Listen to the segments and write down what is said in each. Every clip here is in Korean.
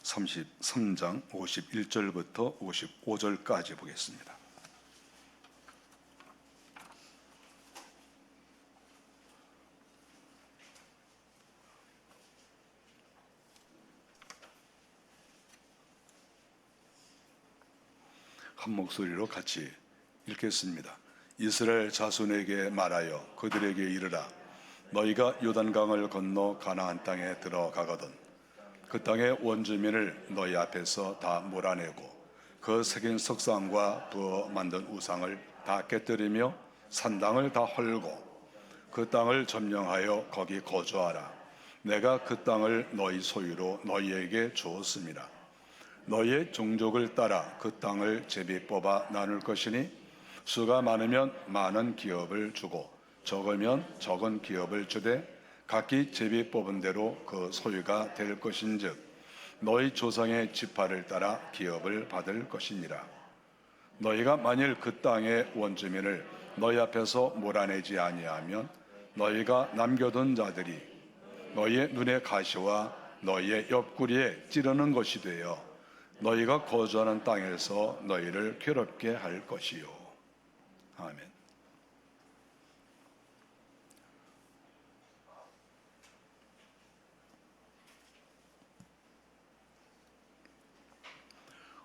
33장 51절부터 55절까지 보겠습니다. 한 목소리로 같이 읽겠습니다. 이스라엘 자손에게 말하여 그들에게 이르라. 너희가 요단강을 건너 가나안 땅에 들어가거든 그 땅의 원주민을 너희 앞에서 다 몰아내고 그 새긴 석상과 부어 만든 우상을 다 깨뜨리며 산당을 다 헐고 그 땅을 점령하여 거기 거주하라. 내가 그 땅을 너희 소유로 너희에게 주었습니다. 너희의 종족을 따라 그 땅을 제비 뽑아 나눌 것이니 수가 많으면 많은 기업을 주고 적으면 적은 기업을 주되 각기 제비 뽑은 대로 그 소유가 될 것인즉 너희 조상의 지파를 따라 기업을 받을 것이니라. 너희가 만일 그 땅의 원주민을 너희 앞에서 몰아내지 아니하면 너희가 남겨둔 자들이 너희의 눈의 가시와 너희의 옆구리에 찌르는 것이 되어 너희가 거주하는 땅에서 너희를 괴롭게 할 것이요. 아멘.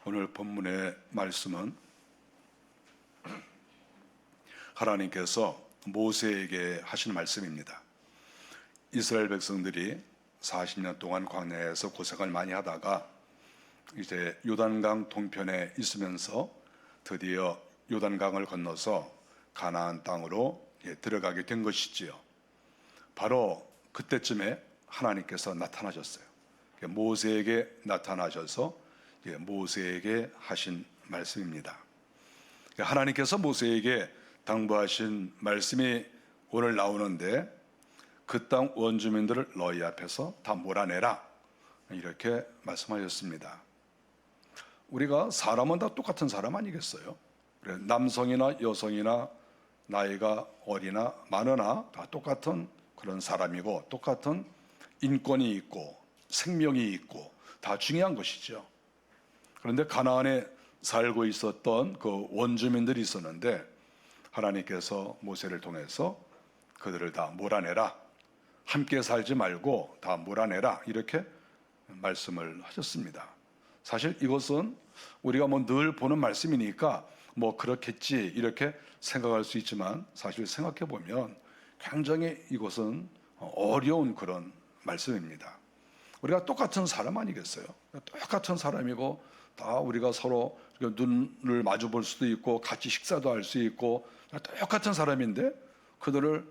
오늘 본문의 말씀은 하나님께서 모세에게 하신 말씀입니다. 이스라엘 백성들이 40년 동안 광야에서 고생을 많이 하다가 이제 요단강 동편에 있으면서 드디어 요단강을 건너서 가나안 땅으로 들어가게 된 것이지요. 바로 그때쯤에 하나님께서 나타나셨어요. 모세에게 나타나셔서 모세에게 하신 말씀입니다. 하나님께서 모세에게 당부하신 말씀이 오늘 나오는데 그 땅 원주민들을 너희 앞에서 다 몰아내라 이렇게 말씀하셨습니다. 우리가 사람은 다 똑같은 사람 아니겠어요? 남성이나 여성이나 나이가 어리나 많으나 다 똑같은 그런 사람이고 똑같은 인권이 있고 생명이 있고 다 중요한 것이죠. 그런데 가나안에 살고 있었던 그 원주민들이 있었는데 하나님께서 모세를 통해서 그들을 다 몰아내라. 함께 살지 말고 다 몰아내라. 이렇게 말씀을 하셨습니다. 사실 이것은 우리가 늘 보는 말씀이니까 그렇겠지 이렇게 생각할 수 있지만 사실 생각해 보면 굉장히 이것은 어려운 그런 말씀입니다. 우리가 똑같은 사람 아니겠어요? 똑같은 사람이고 다 우리가 서로 눈을 마주 볼 수도 있고 같이 식사도 할 수 있고 똑같은 사람인데 그들을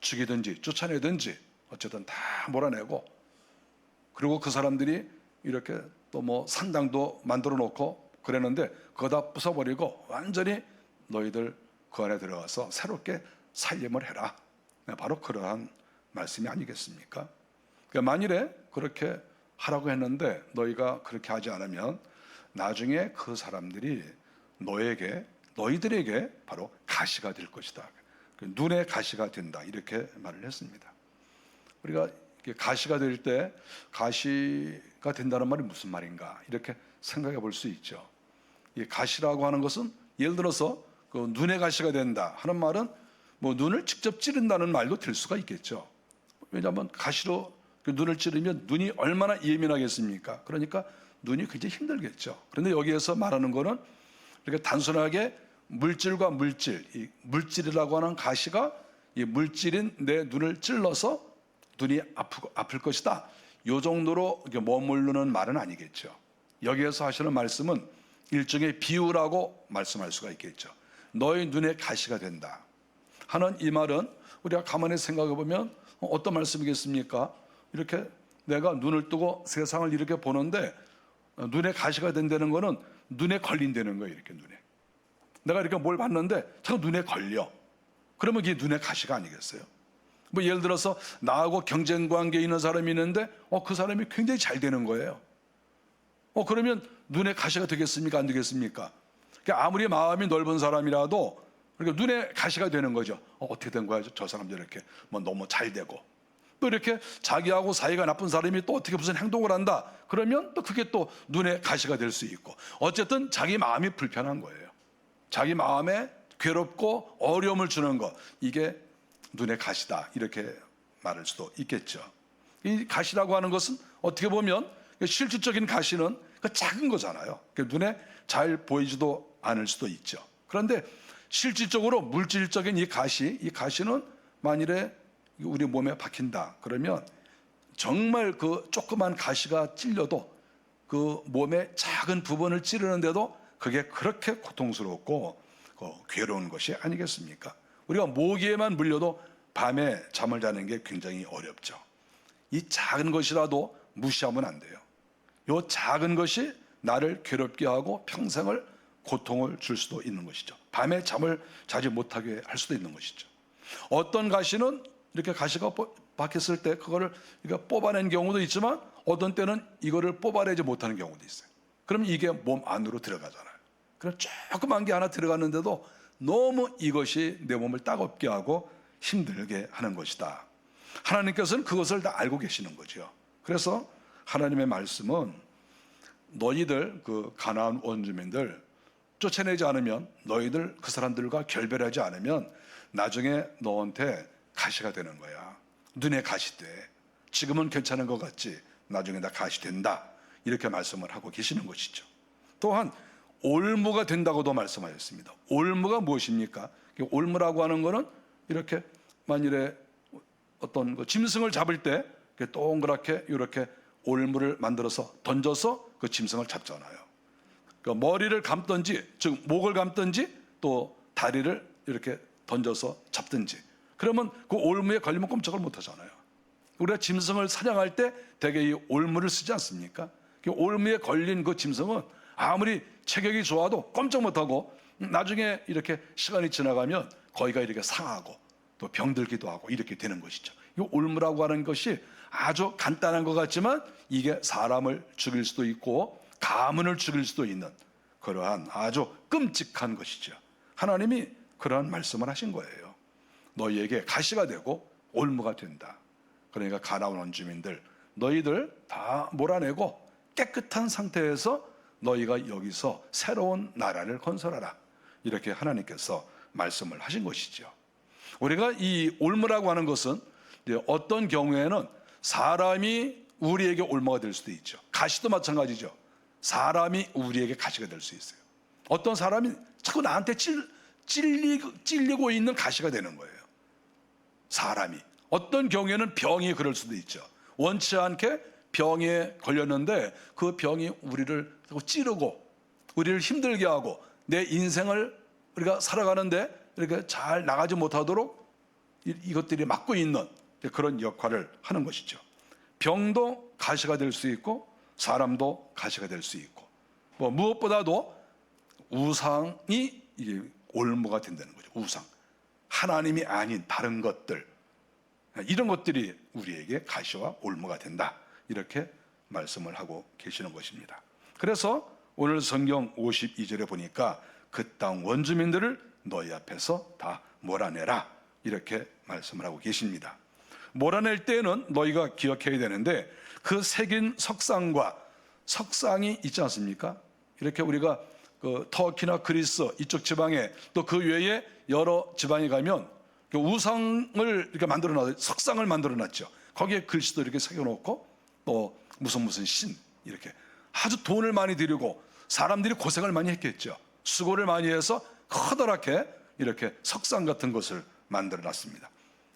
죽이든지 쫓아내든지 어쨌든 다 몰아내고 그리고 그 사람들이 이렇게 또 산당도 만들어 놓고 그랬는데 그거 다 부숴버리고 완전히 너희들 그 안에 들어가서 새롭게 살림을 해라. 바로 그러한 말씀이 아니겠습니까? 그러니까 만일에 그렇게 하라고 했는데 너희가 그렇게 하지 않으면 나중에 그 사람들이 너희들에게 바로 가시가 될 것이다. 눈의 가시가 된다. 이렇게 말을 했습니다. 우리가 가시가 될 때 가시가 된다는 말이 무슨 말인가 이렇게 생각해 볼 수 있죠. 이 가시라고 하는 것은 예를 들어서 그 눈의 가시가 된다 하는 말은 눈을 직접 찌른다는 말도 될 수가 있겠죠. 왜냐하면 가시로 그 눈을 찌르면 눈이 얼마나 예민하겠습니까? 그러니까 눈이 굉장히 힘들겠죠. 그런데 여기에서 말하는 거는 이렇게 단순하게 물질과 물질, 이 물질이라고 하는 가시가 이 물질인 내 눈을 찔러서 눈이 아플 것이다. 이 정도로 머무르는 말은 아니겠죠. 여기에서 하시는 말씀은 일종의 비유라고 말씀할 수가 있겠죠. 너의 눈에 가시가 된다 하는 이 말은 우리가 가만히 생각해 보면 어떤 말씀이겠습니까? 이렇게 내가 눈을 뜨고 세상을 이렇게 보는데 눈에 가시가 된다는 거는 눈에 걸린다는 거예요. 이렇게 눈에 내가 이렇게 뭘 봤는데 자꾸 눈에 걸려. 그러면 이게 눈에 가시가 아니겠어요? 예를 들어서 나하고 경쟁 관계에 있는 사람이 있는데 그 사람이 굉장히 잘 되는 거예요. 그러면 눈에 가시가 되겠습니까? 안 되겠습니까? 그러니까 아무리 마음이 넓은 사람이라도 그러니까 눈에 가시가 되는 거죠. 어떻게 된 거야? 저 사람들 이렇게 너무 잘 되고 또 이렇게 자기하고 사이가 나쁜 사람이 또 어떻게 무슨 행동을 한다 그러면 또 그게 또 눈에 가시가 될 수 있고, 어쨌든 자기 마음이 불편한 거예요. 자기 마음에 괴롭고 어려움을 주는 것, 이게 눈에 가시다 이렇게 말할 수도 있겠죠. 이 가시라고 하는 것은 어떻게 보면 실질적인 가시는 작은 거잖아요. 눈에 잘 보이지도 않을 수도 있죠. 그런데 실질적으로 물질적인 이 가시는 만일에 우리 몸에 박힌다 그러면 정말 그 조그만 가시가 찔려도 그 몸의 작은 부분을 찌르는데도 그게 그렇게 고통스럽고 괴로운 것이 아니겠습니까? 우리가 모기에만 물려도 밤에 잠을 자는 게 굉장히 어렵죠. 이 작은 것이라도 무시하면 안 돼요. 이 작은 것이 나를 괴롭게 하고 평생을 고통을 줄 수도 있는 것이죠. 밤에 잠을 자지 못하게 할 수도 있는 것이죠. 어떤 가시는 이렇게 가시가 박혔을 때 그거를 뽑아낸 경우도 있지만, 어떤 때는 이거를 뽑아내지 못하는 경우도 있어요. 그럼 이게 몸 안으로 들어가잖아요. 그럼 조그만 게 하나 들어갔는데도 너무 이것이 내 몸을 따갑게 하고 힘들게 하는 것이다. 하나님께서는 그것을 다 알고 계시는 거죠. 그래서 하나님의 말씀은 너희들 그 가나안 원주민들 쫓아내지 않으면, 너희들 그 사람들과 결별하지 않으면 나중에 너한테 가시가 되는 거야. 눈에 가시 돼. 지금은 괜찮은 것 같지 나중에 다 가시 된다. 이렇게 말씀을 하고 계시는 것이죠. 또한 올무가 된다고도 말씀하셨습니다. 올무가 무엇입니까? 올무라고 하는 것은 이렇게 만일에 어떤 짐승을 잡을 때 동그랗게 이렇게 올무를 만들어서 던져서 그 짐승을 잡잖아요. 그러니까 머리를 감든지, 즉 목을 감든지, 또 다리를 이렇게 던져서 잡든지, 그러면 그 올무에 걸리면 꼼짝을 못 하잖아요. 우리가 짐승을 사냥할 때 대개 이 올무를 쓰지 않습니까? 그 올무에 걸린 그 짐승은 아무리 체격이 좋아도 꼼짝 못 하고 나중에 이렇게 시간이 지나가면 거기가 이렇게 상하고 또 병들기도 하고 이렇게 되는 것이죠. 이 올무라고 하는 것이 아주 간단한 것 같지만 이게 사람을 죽일 수도 있고 가문을 죽일 수도 있는 그러한 아주 끔찍한 것이죠. 하나님이 그러한 말씀을 하신 거예요. 너희에게 가시가 되고 올무가 된다. 그러니까 가나안 원주민들 너희들 다 몰아내고 깨끗한 상태에서 너희가 여기서 새로운 나라를 건설하라. 이렇게 하나님께서 말씀을 하신 것이죠. 우리가 이 올무라고 하는 것은 어떤 경우에는 사람이 우리에게 올무가 될 수도 있죠. 가시도 마찬가지죠. 사람이 우리에게 가시가 될 수 있어요. 어떤 사람이 자꾸 나한테 찔리고 있는 가시가 되는 거예요. 사람이. 어떤 경우에는 병이 그럴 수도 있죠. 원치 않게 병에 걸렸는데 그 병이 우리를 찌르고 우리를 힘들게 하고 내 인생을 우리가 살아가는데 이렇게 잘 나가지 못하도록 이것들이 막고 있는 그런 역할을 하는 것이죠. 병도 가시가 될 수 있고 사람도 가시가 될 수 있고, 무엇보다도 우상이 이게 올무가 된다는 거죠. 우상, 하나님이 아닌 다른 것들, 이런 것들이 우리에게 가시와 올무가 된다. 이렇게 말씀을 하고 계시는 것입니다. 그래서 오늘 성경 52절에 보니까 그 땅 원주민들을 너희 앞에서 다 몰아내라. 이렇게 말씀을 하고 계십니다. 몰아낼 때는 너희가 기억해야 되는데 그 새긴 석상이 있지 않습니까? 이렇게 우리가 그 터키나 그리스 이쪽 지방에 또 그 외에 여러 지방에 가면 그 우상을 이렇게 만들어놨, 석상을 만들어놨죠. 거기에 글씨도 이렇게 새겨놓고 또 무슨 신 이렇게 아주 돈을 많이 들이고 사람들이 고생을 많이 했겠죠. 수고를 많이 해서 커다랗게 이렇게 석상 같은 것을 만들어놨습니다.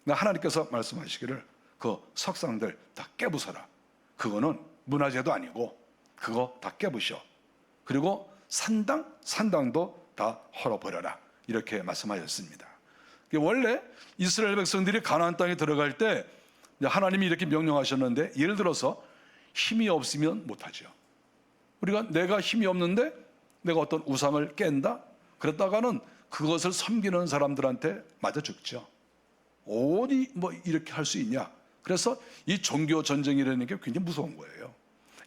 하나님께서 말씀하시기를 그 석상들 다 깨부숴라. 그거는 문화재도 아니고 그거 다 깨부셔. 그리고 산당도 다 헐어버려라. 이렇게 말씀하셨습니다. 원래 이스라엘 백성들이 가나안 땅에 들어갈 때 하나님이 이렇게 명령하셨는데, 예를 들어서 힘이 없으면 못하죠. 우리가 내가 힘이 없는데 내가 어떤 우상을 깬다? 그랬다가는 그것을 섬기는 사람들한테 맞아 죽죠. 어디 이렇게 할 수 있냐? 그래서 이 종교 전쟁이라는 게 굉장히 무서운 거예요.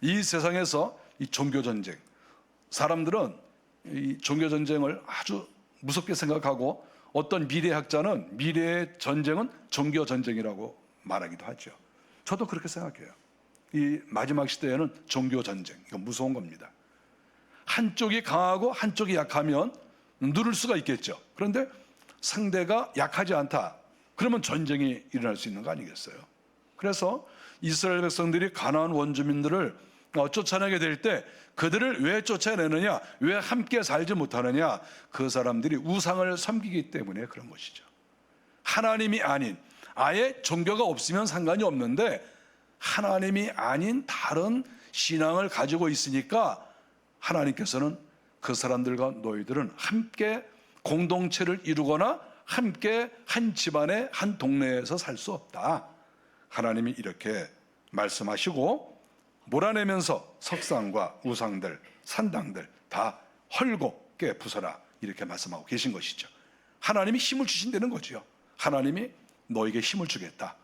이 세상에서 이 종교 전쟁, 사람들은 이 종교 전쟁을 아주 무섭게 생각하고 어떤 미래학자는 미래의 전쟁은 종교 전쟁이라고 말하기도 하죠. 저도 그렇게 생각해요. 이 마지막 시대에는 종교 전쟁, 이거 무서운 겁니다. 한쪽이 강하고 한쪽이 약하면 누를 수가 있겠죠. 그런데 상대가 약하지 않다, 그러면 전쟁이 일어날 수 있는 거 아니겠어요? 그래서 이스라엘 백성들이 가나안 원주민들을 쫓아내게 될 때 그들을 왜 쫓아내느냐, 왜 함께 살지 못하느냐, 그 사람들이 우상을 섬기기 때문에 그런 것이죠. 하나님이 아닌, 아예 종교가 없으면 상관이 없는데 하나님이 아닌 다른 신앙을 가지고 있으니까 하나님께서는 그 사람들과 너희들은 함께 공동체를 이루거나 함께 한 집안에 한 동네에서 살 수 없다, 하나님이 이렇게 말씀하시고 몰아내면서 석상과 우상들, 산당들 다 헐고 깨 부숴라, 이렇게 말씀하고 계신 것이죠. 하나님이 힘을 주신다는 거죠. 하나님이 너에게 힘을 주겠다,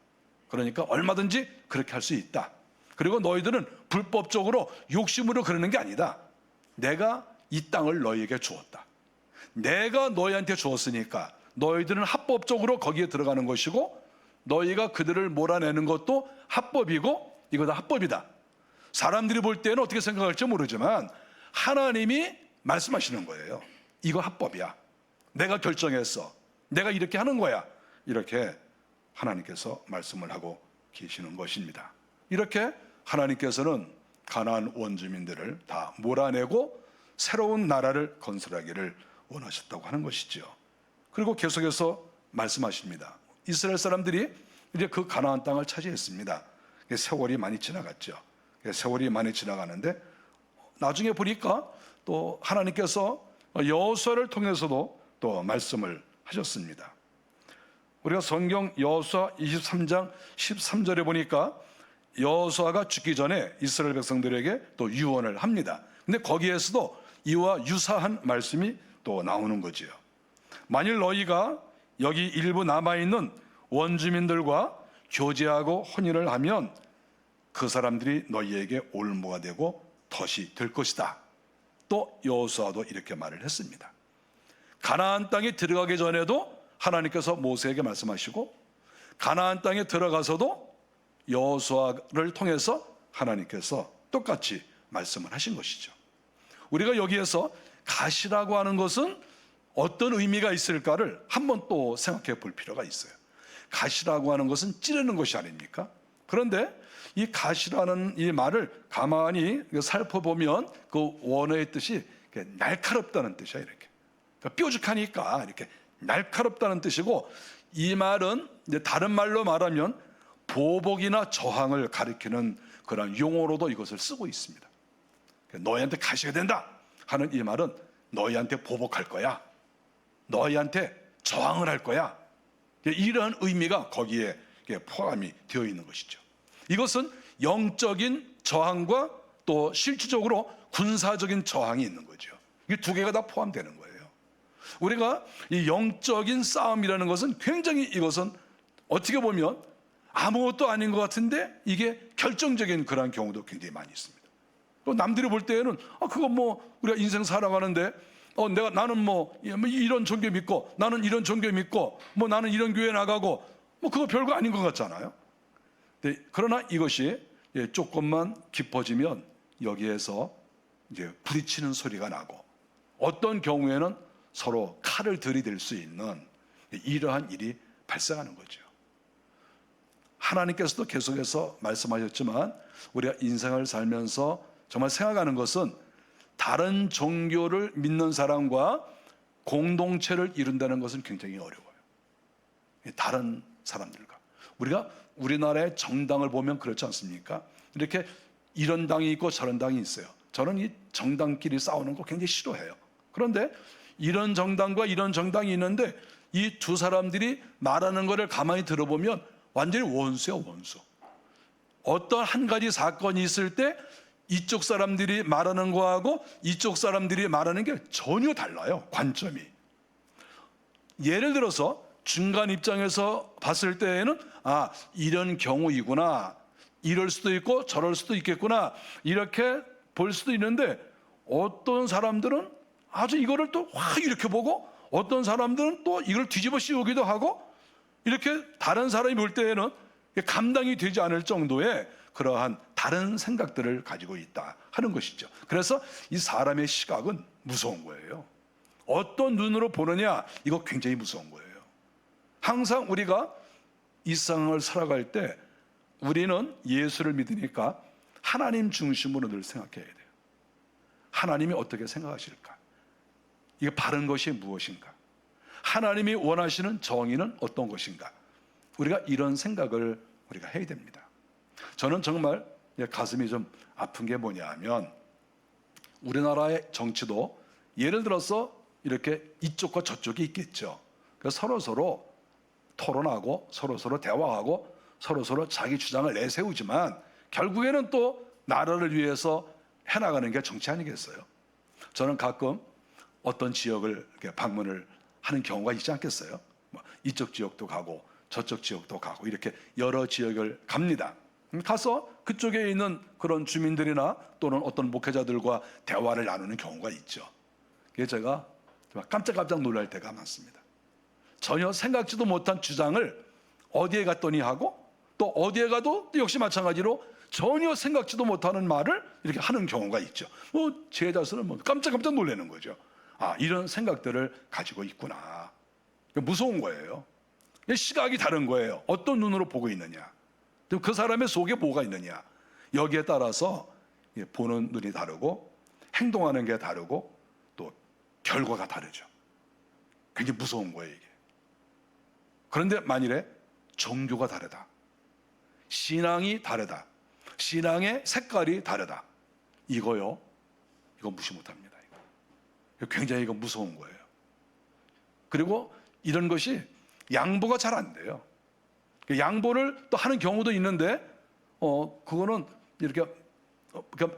그러니까 얼마든지 그렇게 할 수 있다. 그리고 너희들은 불법적으로 욕심으로 그러는 게 아니다. 내가 이 땅을 너희에게 주었다. 내가 너희한테 주었으니까 너희들은 합법적으로 거기에 들어가는 것이고, 너희가 그들을 몰아내는 것도 합법이고, 이거 다 합법이다. 사람들이 볼 때는 어떻게 생각할지 모르지만 하나님이 말씀하시는 거예요. 이거 합법이야. 내가 결정했어. 내가 이렇게 하는 거야. 이렇게 하나님께서 말씀을 하고 계시는 것입니다. 이렇게 하나님께서는 가나안 원주민들을 다 몰아내고 새로운 나라를 건설하기를 원하셨다고 하는 것이죠. 그리고 계속해서 말씀하십니다. 이스라엘 사람들이 이제 그 가나안 땅을 차지했습니다. 세월이 많이 지나갔죠. 세월이 많이 지나가는데 나중에 보니까 또 하나님께서 여호수아를 통해서도 또 말씀을 하셨습니다. 우리가 성경 여호수아 23장 13절에 보니까 여호수아가 죽기 전에 이스라엘 백성들에게 또 유언을 합니다. 근데 거기에서도 이와 유사한 말씀이 또 나오는 거지요. 만일 너희가 여기 일부 남아있는 원주민들과 교제하고 혼인을 하면 그 사람들이 너희에게 올무가 되고 덫이 될 것이다. 또 여호수아도 이렇게 말을 했습니다. 가나안 땅에 들어가기 전에도 하나님께서 모세에게 말씀하시고, 가나안 땅에 들어가서도 여호수아를 통해서 하나님께서 똑같이 말씀을 하신 것이죠. 우리가 여기에서 가시라고 하는 것은 어떤 의미가 있을까를 한번 또 생각해 볼 필요가 있어요. 가시라고 하는 것은 찌르는 것이 아닙니까? 그런데 이 가시라는 이 말을 가만히 살펴보면 그 원어의 뜻이 날카롭다는 뜻이야. 이렇게 뾰족하니까 이렇게 날카롭다는 뜻이고, 이 말은 이제 다른 말로 말하면 보복이나 저항을 가리키는 그런 용어로도 이것을 쓰고 있습니다. 너희한테 가시가 된다 하는 이 말은 너희한테 보복할 거야, 너희한테 저항을 할 거야, 이런 의미가 거기에 포함이 되어 있는 것이죠. 이것은 영적인 저항과 또 실질적으로 군사적인 저항이 있는 거죠. 이 두 개가 다 포함되는 거예요. 우리가 이 영적인 싸움이라는 것은 굉장히, 이것은 어떻게 보면 아무것도 아닌 것 같은데 이게 결정적인 그런 경우도 굉장히 많이 있습니다. 또 남들이 볼 때에는 그거 뭐 우리가 인생 살아가는데 나는 뭐 이런 종교 믿고, 나는 이런 종교 믿고, 뭐 나는 이런 교회 나가고, 뭐 그거 별거 아닌 것 같잖아요. 그러나 이것이 조금만 깊어지면 여기에서 이제 부딪히는 소리가 나고, 어떤 경우에는 서로 칼을 들이댈 수 있는 이러한 일이 발생하는 거죠. 하나님께서도 계속해서 말씀하셨지만 우리가 인생을 살면서 정말 생각하는 것은 다른 종교를 믿는 사람과 공동체를 이룬다는 것은 굉장히 어려워요. 다른 사람들과. 우리가 우리나라의 정당을 보면 그렇지 않습니까? 이렇게 이런 당이 있고 저런 당이 있어요. 저는 이 정당끼리 싸우는 거 굉장히 싫어해요. 그런데 이런 정당과 이런 정당이 있는데 이 두 사람들이 말하는 것을 가만히 들어보면 완전히 원수예요, 원수. 어떤 한 가지 사건이 있을 때 이쪽 사람들이 말하는 거하고 이쪽 사람들이 말하는 게 전혀 달라요, 관점이. 예를 들어서 중간 입장에서 봤을 때에는 이런 경우이구나, 이럴 수도 있고 저럴 수도 있겠구나, 이렇게 볼 수도 있는데, 어떤 사람들은 아주 이거를 또 확 이렇게 보고, 어떤 사람들은 또 이걸 뒤집어 씌우기도 하고, 이렇게 다른 사람이 볼 때에는 감당이 되지 않을 정도의 그러한 다른 생각들을 가지고 있다 하는 것이죠. 그래서 이 사람의 시각은 무서운 거예요. 어떤 눈으로 보느냐, 이거 굉장히 무서운 거예요. 항상 우리가 이 세상을 살아갈 때 우리는 예수를 믿으니까 하나님 중심으로 늘 생각해야 돼요. 하나님이 어떻게 생각하실까? 이게 바른 것이 무엇인가? 하나님이 원하시는 정의는 어떤 것인가? 우리가 이런 생각을 우리가 해야 됩니다. 저는 정말 가슴이 좀 아픈 게 뭐냐면, 우리나라의 정치도 예를 들어서 이렇게 이쪽과 저쪽이 있겠죠. 그래서 서로 토론하고 서로 대화하고 서로 자기 주장을 내세우지만 결국에는 또 나라를 위해서 해나가는 게 정치 아니겠어요? 저는 가끔 어떤 지역을 방문을 하는 경우가 있지 않겠어요? 이쪽 지역도 가고 저쪽 지역도 가고 이렇게 여러 지역을 갑니다. 가서 그쪽에 있는 그런 주민들이나 또는 어떤 목회자들과 대화를 나누는 경우가 있죠. 그게 제가 깜짝 놀랄 때가 많습니다. 전혀 생각지도 못한 주장을 어디에 갔더니 하고, 또 어디에 가도 역시 마찬가지로 전혀 생각지도 못하는 말을 이렇게 하는 경우가 있죠. 제 자신은 깜짝 놀라는 거죠. 이런 생각들을 가지고 있구나. 무서운 거예요. 시각이 다른 거예요. 어떤 눈으로 보고 있느냐, 그 사람의 속에 뭐가 있느냐, 여기에 따라서 보는 눈이 다르고 행동하는 게 다르고 또 결과가 다르죠. 굉장히 무서운 거예요, 이게. 그런데 만일에 종교가 다르다, 신앙이 다르다, 신앙의 색깔이 다르다, 이거 무시 못합니다. 이거 굉장히 무서운 거예요. 그리고 이런 것이 양보가 잘 안 돼요. 양보를 또 하는 경우도 있는데 그거는 이렇게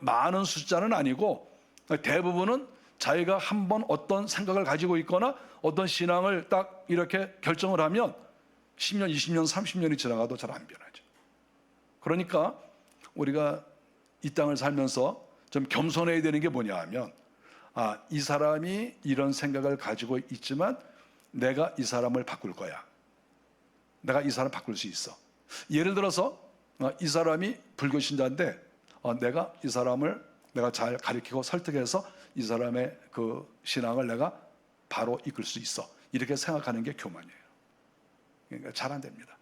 많은 숫자는 아니고 대부분은 자기가 한번 어떤 생각을 가지고 있거나 어떤 신앙을 딱 이렇게 결정을 하면 10년, 20년, 30년이 지나가도 잘 안 변하죠. 그러니까 우리가 이 땅을 살면서 좀 겸손해야 되는 게 뭐냐 하면, 이 사람이 이런 생각을 가지고 있지만 내가 이 사람을 바꿀 거야. 내가 이 사람 바꿀 수 있어. 예를 들어서 이 사람이 불교 신자인데 내가 이 사람을 내가 잘 가르치고 설득해서 이 사람의 그 신앙을 내가 바로 이끌 수 있어. 이렇게 생각하는 게 교만이에요. 그러니까 잘 안 됩니다.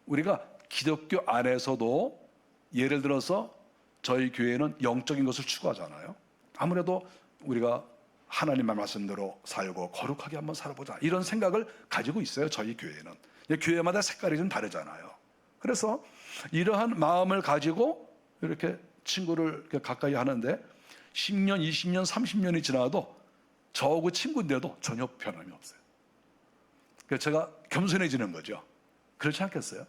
우리가 기독교 안에서도 예를 들어서 저희 교회는 영적인 것을 추구하잖아요. 아무래도 우리가 하나님의 말씀대로 살고 거룩하게 한번 살아보자, 이런 생각을 가지고 있어요. 저희 교회는 교회마다 색깔이 좀 다르잖아요. 그래서 이러한 마음을 가지고 이렇게 친구를 가까이 하는데 10년, 20년, 30년이 지나도 저하고 친구인데도 전혀 변함이 없어요. 그래서 제가 겸손해지는 거죠. 그렇지 않겠어요?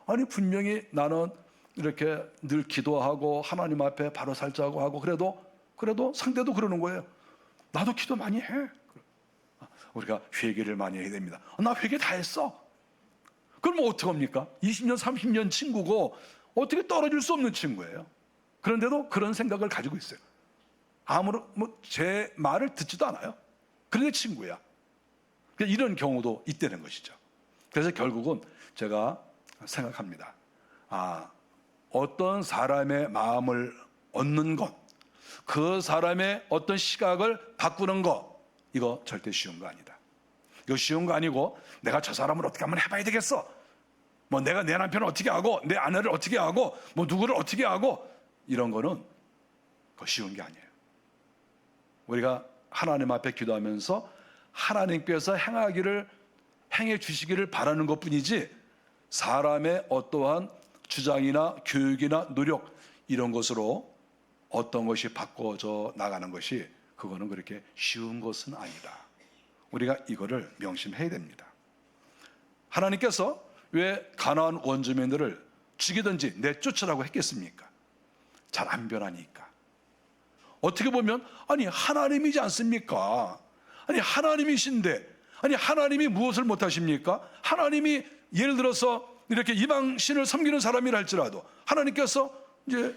아니 분명히 나는 이렇게 늘 기도하고 하나님 앞에 바로 살자고 하고 그래도 상대도 그러는 거예요. 나도 기도 많이 해. 우리가 회개를 많이 해야 됩니다. 나 회개 다 했어. 그럼 어떡합니까? 20년, 30년 친구고 어떻게 떨어질 수 없는 친구예요. 그런데도 그런 생각을 가지고 있어요. 아무런 제 말을 듣지도 않아요. 그런데 친구야. 이런 경우도 있다는 것이죠. 그래서 결국은 제가 생각합니다. 어떤 사람의 마음을 얻는 것, 그 사람의 어떤 시각을 바꾸는 것, 이거 절대 쉬운 거 아니다. 이거 쉬운 거 아니고 내가 저 사람을 어떻게 한번 해봐야 되겠어. 내가 내 남편을 어떻게 하고 내 아내를 어떻게 하고 누구를 어떻게 하고, 이런 거는 그거 쉬운 게 아니에요. 우리가 하나님 앞에 기도하면서 하나님께서 행해 주시기를 바라는 것뿐이지 사람의 어떠한 주장이나 교육이나 노력, 이런 것으로 어떤 것이 바꿔져 나가는 것이, 그거는 그렇게 쉬운 것은 아니다. 우리가 이거를 명심해야 됩니다. 하나님께서 왜 가나안 원주민들을 죽이든지 내쫓으라고 했겠습니까? 잘 안 변하니까. 어떻게 보면 하나님이지 않습니까? 하나님이신데 하나님이 무엇을 못하십니까? 하나님이 예를 들어서 이렇게 이방신을 섬기는 사람이라 할지라도 하나님께서 이제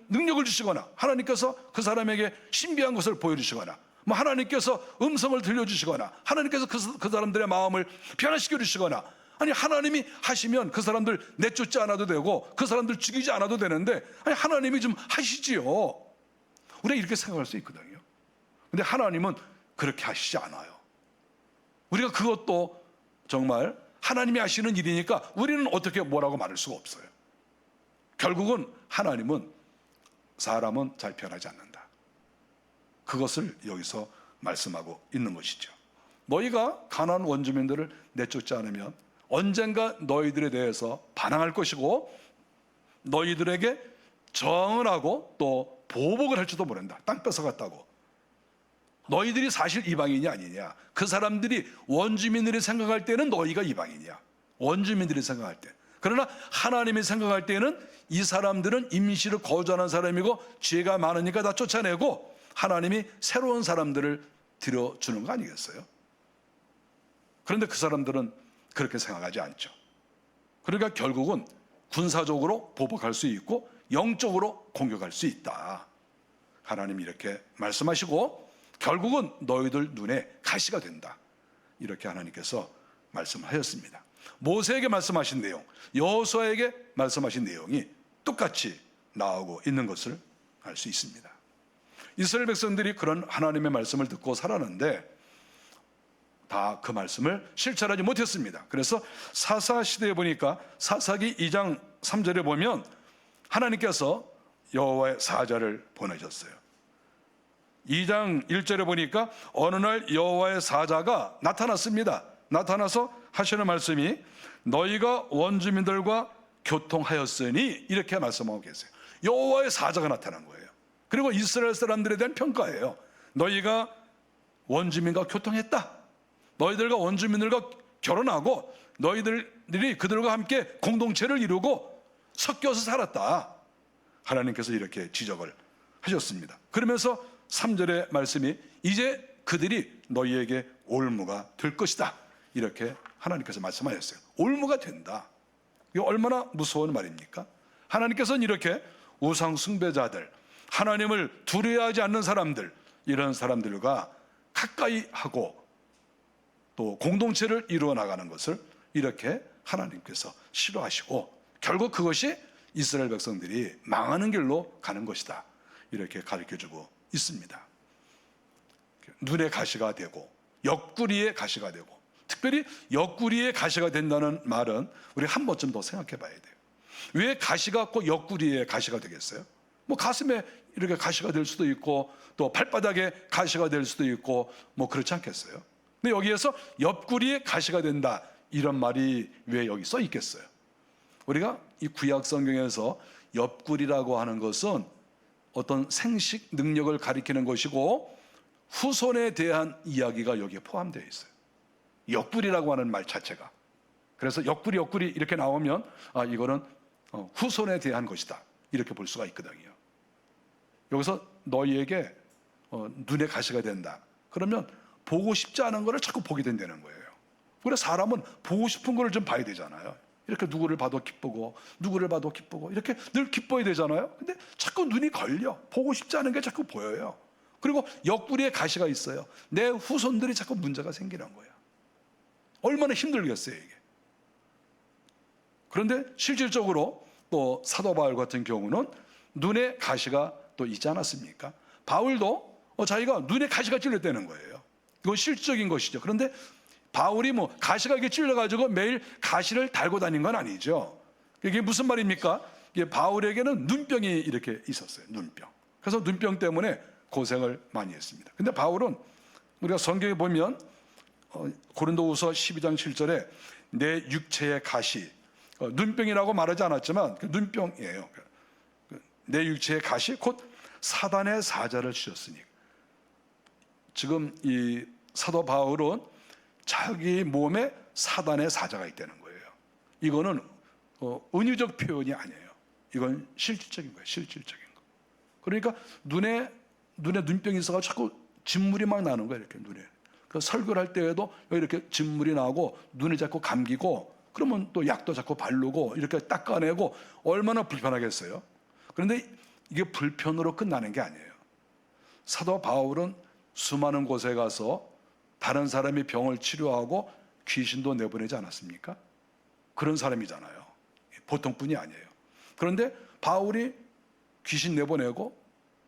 능력을 주시거나 하나님께서 그 사람에게 신비한 것을 보여주시거나 하나님께서 음성을 들려주시거나 하나님께서 그 사람들의 마음을 변화시켜 주시거나 아니 하나님이 하시면 그 사람들 내쫓지 않아도 되고 그 사람들 죽이지 않아도 되는데 아니 하나님이 좀 하시지요. 우리가 이렇게 생각할 수 있거든요. 근데 하나님은 그렇게 하시지 않아요. 우리가 그것도 정말 하나님이 하시는 일이니까 우리는 어떻게 뭐라고 말할 수가 없어요. 결국은 하나님은 사람은 잘 변하지 않는다. 그것을 여기서 말씀하고 있는 것이죠. 너희가 가나안 원주민들을 내쫓지 않으면 언젠가 너희들에 대해서 반항할 것이고 너희들에게 정을 하고 또 보복을 할지도 모른다. 땅 뺏어갔다고. 너희들이 사실 이방인이 아니냐. 그 사람들이 원주민들이 생각할 때는 너희가 이방인이야. 원주민들이 생각할 때. 그러나 하나님이 생각할 때는 이 사람들은 임시로 거주하는 사람이고 죄가 많으니까 다 쫓아내고 하나님이 새로운 사람들을 들여주는 거 아니겠어요? 그런데 그 사람들은 그렇게 생각하지 않죠. 그러니까 결국은 군사적으로 보복할 수 있고 영적으로 공격할 수 있다. 하나님이 이렇게 말씀하시고 결국은 너희들 눈에 가시가 된다. 이렇게 하나님께서 말씀하셨습니다. 모세에게 말씀하신 내용, 여호수아에게 말씀하신 내용이 똑같이 나오고 있는 것을 알 수 있습니다. 이스라엘 백성들이 그런 하나님의 말씀을 듣고 살았는데 다 그 말씀을 실천하지 못했습니다. 그래서 사사 시대에 보니까 사사기 2장 3절에 보면 하나님께서 여호와의 사자를 보내셨어요. 2장 1절에 보니까 어느 날 여호와의 사자가 나타났습니다. 나타나서 하시는 말씀이 너희가 원주민들과 교통하였으니 이렇게 말씀하고 계세요. 여호와의 사자가 나타난 거예요. 그리고 이스라엘 사람들에 대한 평가예요. 너희가 원주민과 교통했다. 너희들과 원주민들과 결혼하고 너희들이 그들과 함께 공동체를 이루고 섞여서 살았다. 하나님께서 이렇게 지적을 하셨습니다. 그러면서 3절의 말씀이 이제 그들이 너희에게 올무가 될 것이다. 이렇게 하나님께서 말씀하셨어요. 올무가 된다. 이게 얼마나 무서운 말입니까? 하나님께서는 이렇게 우상 숭배자들, 하나님을 두려워하지 않는 사람들, 이런 사람들과 가까이 하고 또 공동체를 이루어 나가는 것을 이렇게 하나님께서 싫어하시고 결국 그것이 이스라엘 백성들이 망하는 길로 가는 것이다. 이렇게 가르쳐주고 있습니다. 눈의 가시가 되고 옆구리의 가시가 되고 특별히 옆구리의 가시가 된다는 말은 우리 한 번쯤 더 생각해 봐야 돼요. 왜 가시가 꼭 옆구리의 가시가 되겠어요? 뭐 가슴에 이렇게 가시가 될 수도 있고 또 발바닥에 가시가 될 수도 있고 뭐 그렇지 않겠어요? 근데 여기에서 옆구리에 가시가 된다 이런 말이 왜 여기 써 있겠어요? 우리가 이 구약 성경에서 옆구리라고 하는 것은 어떤 생식 능력을 가리키는 것이고 후손에 대한 이야기가 여기에 포함되어 있어요. 옆구리라고 하는 말 자체가. 그래서 옆구리 이렇게 나오면 이거는 후손에 대한 것이다 이렇게 볼 수가 있거든요. 여기서 너희에게 눈에 가시가 된다. 그러면 보고 싶지 않은 거를 자꾸 보게 된다는 거예요. 우리 사람은 보고 싶은 거를 좀 봐야 되잖아요. 이렇게 누구를 봐도 기쁘고 누구를 봐도 기쁘고 이렇게 늘 기뻐야 되잖아요. 근데 자꾸 눈이 걸려. 보고 싶지 않은 게 자꾸 보여요. 그리고 옆구리에 가시가 있어요. 내 후손들이 자꾸 문제가 생기는 거예요. 얼마나 힘들겠어요 이게. 그런데 실질적으로 또 사도 바울 같은 경우는 눈에 가시가 또 있지 않았습니까? 바울도 자기가 눈에 가시가 찔렸다는 거예요. 이건 실질적인 것이죠. 그런데 바울이 뭐 가시가 이렇게 찔려가지고 매일 가시를 달고 다닌 건 아니죠. 이게 무슨 말입니까? 이게 바울에게는 눈병이 이렇게 있었어요. 눈병. 그래서 눈병 때문에 고생을 많이 했습니다. 근데 바울은 우리가 성경에 보면 고린도후서 12장 7절에 내 육체의 가시, 눈병이라고 말하지 않았지만 눈병이에요. 내 육체의 가시 곧 사단의 사자를 주셨으니. 지금 이 사도 바울은 자기 몸에 사단의 사자가 있다는 거예요. 이거는 은유적 표현이 아니에요. 이건 실질적인 거예요. 실질적인 거. 그러니까 눈에 눈병이 있어서 자꾸 진물이 막 나는 거예요. 이렇게 눈에. 그 설교를 할 때에도 이렇게 진물이 나고 눈이 자꾸 감기고 그러면 또 약도 자꾸 바르고 이렇게 닦아내고 얼마나 불편하겠어요. 그런데 이게 불편으로 끝나는 게 아니에요. 사도 바울은 수많은 곳에 가서 다른 사람이 병을 치료하고 귀신도 내보내지 않았습니까? 그런 사람이잖아요. 보통 분이 아니에요. 그런데 바울이 귀신 내보내고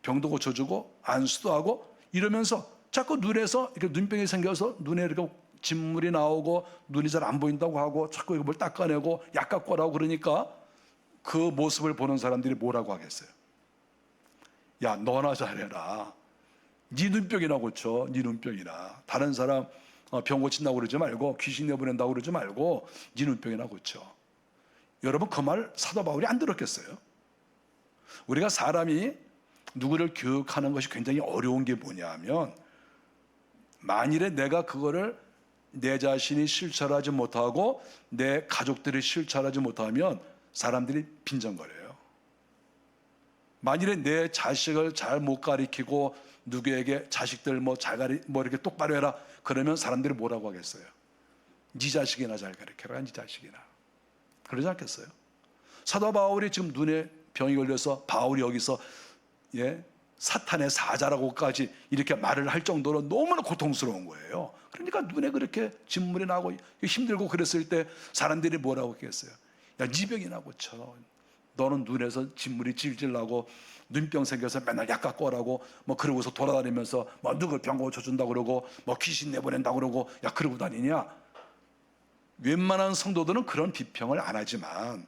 병도 고쳐주고 안수도 하고 이러면서 자꾸 눈에서 이렇게 눈병이 생겨서 눈에 이렇게 진물이 나오고 눈이 잘 안 보인다고 하고 자꾸 이걸 닦아내고 약 갖고 오라고 그러니까 그 모습을 보는 사람들이 뭐라고 하겠어요? 야, 너나 잘해라. 네 눈병이나 고쳐. 네 눈병이나. 다른 사람 병 고친다고 그러지 말고 귀신 내보낸다고 그러지 말고 네 눈병이나 고쳐. 여러분 그 말 사도 바울이 안 들었겠어요? 우리가 사람이 누구를 교육하는 것이 굉장히 어려운 게 뭐냐면 만일에 내가 그거를 내 자신이 실천하지 못하고 내 가족들이 실천하지 못하면 사람들이 빈정거려요. 만일에 내 자식을 잘 못 가르치고 누구에게 자식들 뭐 이렇게 똑바로 해라 그러면 사람들이 뭐라고 하겠어요? 네 자식이나 잘 가르쳐라. 네 자식이나. 그러지 않겠어요? 사도 바울이 지금 눈에 병이 걸려서 바울이 여기서 사탄의 사자라고까지 이렇게 말을 할 정도로 너무나 고통스러운 거예요. 그러니까 눈에 그렇게 진물이 나고 힘들고 그랬을 때 사람들이 뭐라고 했겠어요? 야, 네 병이나 고쳐. 너는 눈에서 진물이 질질 나고 눈병 생겨서 맨날 약 갖고 오라고 뭐 그러고서 돌아다니면서 뭐 누굴 병 고쳐준다 그러고 뭐 귀신 내보낸다 그러고 야 그러고 다니냐? 웬만한 성도들은 그런 비평을 안 하지만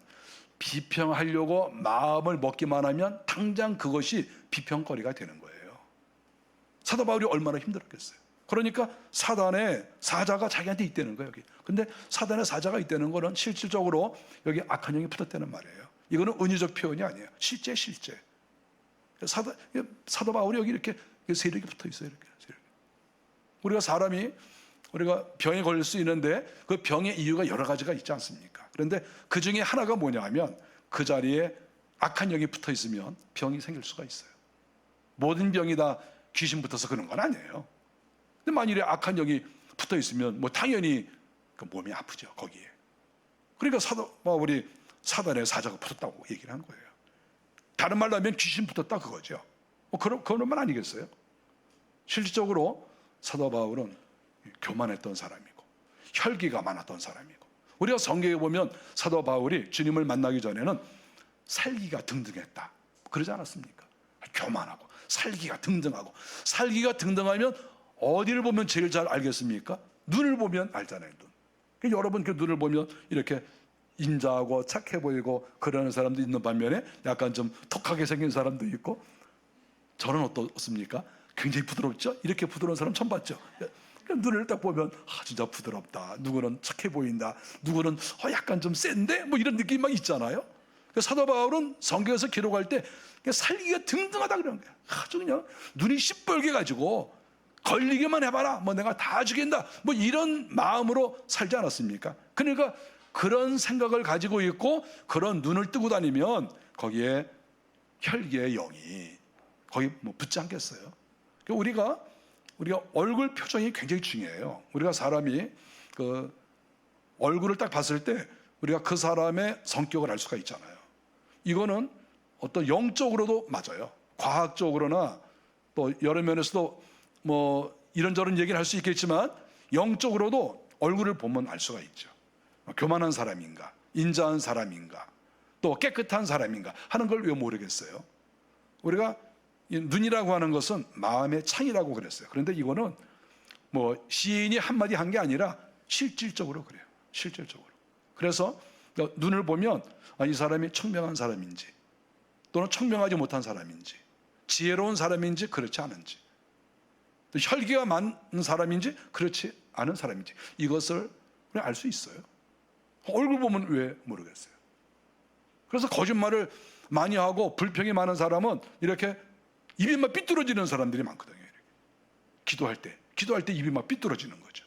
비평하려고 마음을 먹기만 하면 당장 그것이 비평거리가 되는 거예요. 사도 바울이 얼마나 힘들었겠어요. 그러니까 사단의 사자가 자기한테 있다는 거예요. 여기. 근데 사단의 사자가 있다는 거는 실질적으로 여기 악한 영이 붙었다는 말이에요. 이거는 은유적 표현이 아니에요. 실제. 사도 바울이 여기 이렇게 세력이 붙어 있어요. 이렇게. 우리가 사람이 우리가 병에 걸릴 수 있는데 그 병의 이유가 여러 가지가 있지 않습니까? 그런데 그 중에 하나가 뭐냐 하면 그 자리에 악한 영이 붙어 있으면 병이 생길 수가 있어요. 모든 병이 다 귀신 붙어서 그런 건 아니에요. 근데 만일에 악한 영이 붙어 있으면 뭐 당연히 그 몸이 아프죠, 거기에. 그러니까 사도 바울이 사단의 사자가 붙었다고 얘기를 한 거예요. 다른 말로 하면 귀신 붙었다 그거죠. 그런 말 아니겠어요? 실질적으로 사도 바울은 교만했던 사람이고 혈기가 많았던 사람이고 우리가 성경에 보면 사도 바울이 주님을 만나기 전에는 살기가 등등했다 그러지 않았습니까? 교만하고 살기가 등등하고 살기가 등등하면 어디를 보면 제일 잘 알겠습니까? 눈을 보면 알잖아요. 눈. 여러분 그 눈을 보면 이렇게 인자하고 착해 보이고 그러는 사람도 있는 반면에 약간 좀 톡하게 생긴 사람도 있고 저는 어떻습니까? 굉장히 부드럽죠? 이렇게 부드러운 사람 처음 봤죠? 눈을 딱 보면 진짜 부드럽다. 누구는 착해 보인다. 누구는 약간 좀 센데 뭐 이런 느낌이 막 있잖아요. 사도 바울은 성경에서 기록할 때 살기가 등등하다 그러는 거예요. 아주 그냥 눈이 시뻘게 가지고 걸리기만 해봐라. 뭐 내가 다 죽인다. 뭐 이런 마음으로 살지 않았습니까? 그러니까 그런 생각을 가지고 있고 그런 눈을 뜨고 다니면 거기에 혈기의 영이 거기 뭐 붙지 않겠어요? 우리가 얼굴 표정이 굉장히 중요해요. 우리가 사람이 그 얼굴을 딱 봤을 때 우리가 그 사람의 성격을 알 수가 있잖아요. 이거는 어떤 영적으로도 맞아요. 과학적으로나 또 여러 면에서도 뭐 이런저런 얘기를 할 수 있겠지만 영적으로도 얼굴을 보면 알 수가 있죠. 교만한 사람인가, 인자한 사람인가, 또 깨끗한 사람인가 하는 걸 왜 모르겠어요? 우리가 눈이라고 하는 것은 마음의 창이라고 그랬어요. 그런데 이거는 뭐 시인이 한마디 한 게 아니라 실질적으로 그래요. 실질적으로. 그래서 눈을 보면 이 사람이 청명한 사람인지 또는 청명하지 못한 사람인지 지혜로운 사람인지 그렇지 않은지 또 혈기가 많은 사람인지 그렇지 않은 사람인지 이것을 알 수 있어요. 얼굴 보면 왜 모르겠어요? 그래서 거짓말을 많이 하고 불평이 많은 사람은 이렇게 입이 막 삐뚤어지는 사람들이 많거든요. 기도할 때 입이 막 삐뚤어지는 거죠.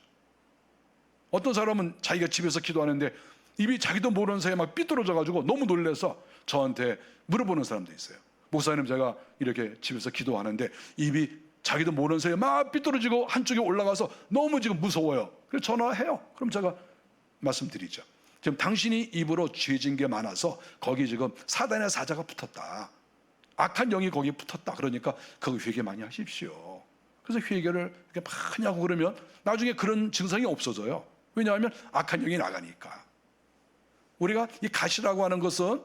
어떤 사람은 자기가 집에서 기도하는데 입이 자기도 모르는 사이에 막 삐뚤어져 가지고 너무 놀라서 저한테 물어보는 사람도 있어요. 목사님, 제가 이렇게 집에서 기도하는데 입이 자기도 모르는 사이에 막 삐뚤어지고 한쪽에 올라가서 너무 지금 무서워요. 그래서 전화해요. 그럼 제가 말씀드리죠. 지금 당신이 입으로 죄진 게 많아서 거기 지금 사단의 사자가 붙었다. 악한 영이 거기에 붙었다. 그러니까 거기 회개 많이 하십시오. 그래서 회개를 이렇게 많이 하고 그러면 나중에 그런 증상이 없어져요. 왜냐하면 악한 영이 나가니까. 우리가 이 가시라고 하는 것은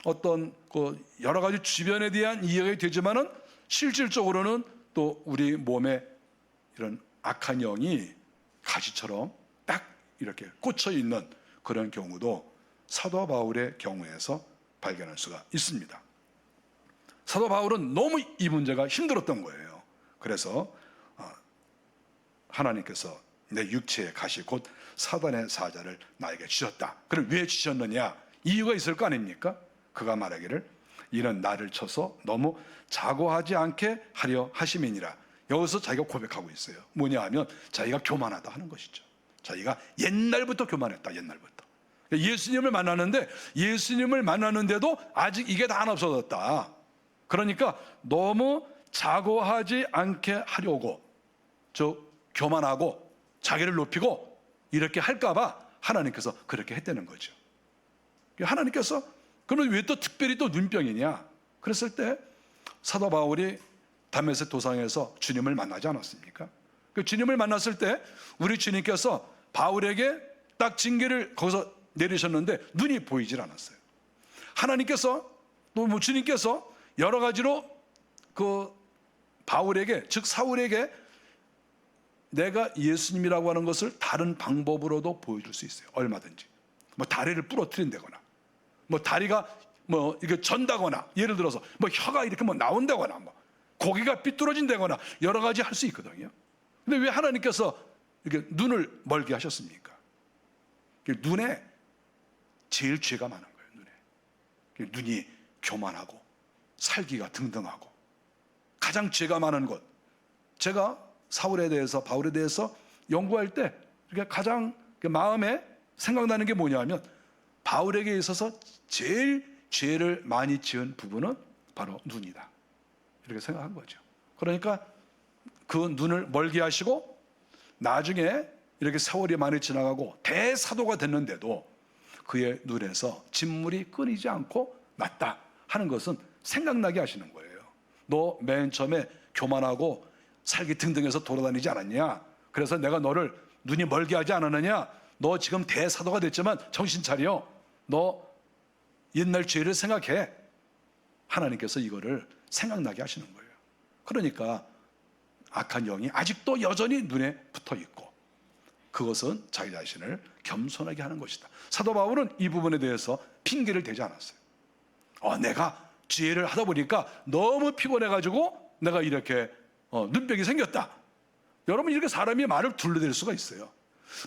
어떤 그 여러 가지 주변에 대한 이해가 되지만은 실질적으로는 또 우리 몸에 이런 악한 영이 가시처럼 딱 이렇게 꽂혀 있는 그런 경우도 사도 바울의 경우에서 발견할 수가 있습니다. 사도 바울은 너무 이 문제가 힘들었던 거예요. 그래서 하나님께서 내 육체의 가시 곧 사단의 사자를 나에게 주셨다. 그럼 왜 주셨느냐? 이유가 있을 거 아닙니까? 그가 말하기를 이는 나를 쳐서 너무 자고하지 않게 하려 하심이니라. 여기서 자기가 고백하고 있어요. 뭐냐 하면 자기가 교만하다 하는 것이죠. 자기가 옛날부터 교만했다. 옛날부터. 예수님을 만났는데도 아직 이게 다 안 없어졌다. 그러니까 너무 자고하지 않게 하려고 교만하고 자기를 높이고 이렇게 할까봐 하나님께서 그렇게 했다는 거죠. 하나님께서 그러면 왜 또 특별히 또 눈병이냐? 그랬을 때 사도 바울이 다메섹 도상에서 주님을 만나지 않았습니까? 그 주님을 만났을 때 우리 주님께서 바울에게 딱 징계를 거기서 내리셨는데 눈이 보이질 않았어요. 하나님께서 또 주님께서 여러 가지로 그 바울에게 즉 사울에게 내가 예수님이라고 하는 것을 다른 방법으로도 보여줄 수 있어요. 얼마든지. 뭐 다리를 부러뜨린다거나, 뭐 다리가 뭐 이게 전다거나, 예를 들어서 뭐 혀가 이렇게 뭐 나온다거나, 뭐 고기가 삐뚤어진다거나 여러 가지 할 수 있거든요. 근데 왜 하나님께서 이렇게 눈을 멀게 하셨습니까? 눈에 제일 죄가 많은 거예요. 눈이 교만하고 살기가 등등하고 가장 죄가 많은 것. 제가 사울에 대해서 바울에 대해서 연구할 때 가장 마음에 생각나는 게 뭐냐면 바울에게 있어서 제일 죄를 많이 지은 부분은 바로 눈이다. 이렇게 생각한 거죠. 그러니까 그 눈을 멀게 하시고 나중에 이렇게 세월이 많이 지나가고 대사도가 됐는데도 그의 눈에서 진물이 끊이지 않고 났다 하는 것은 생각나게 하시는 거예요. 너 맨 처음에 교만하고 살기 등등해서 돌아다니지 않았냐? 그래서 내가 너를 눈이 멀게 하지 않았느냐? 너 지금 대사도가 됐지만 정신 차려. 너 옛날 죄를 생각해. 하나님께서 이거를 생각나게 하시는 거예요. 그러니까 악한 영이 아직도 여전히 눈에 붙어 있고 그것은 자기 자신을 겸손하게 하는 것이다. 사도 바울은 이 부분에 대해서 핑계를 대지 않았어요. 내가 죄를 하다 보니까 너무 피곤해가지고 내가 이렇게 눈병이 생겼다. 여러분 이렇게 사람이 말을 둘러댈 수가 있어요.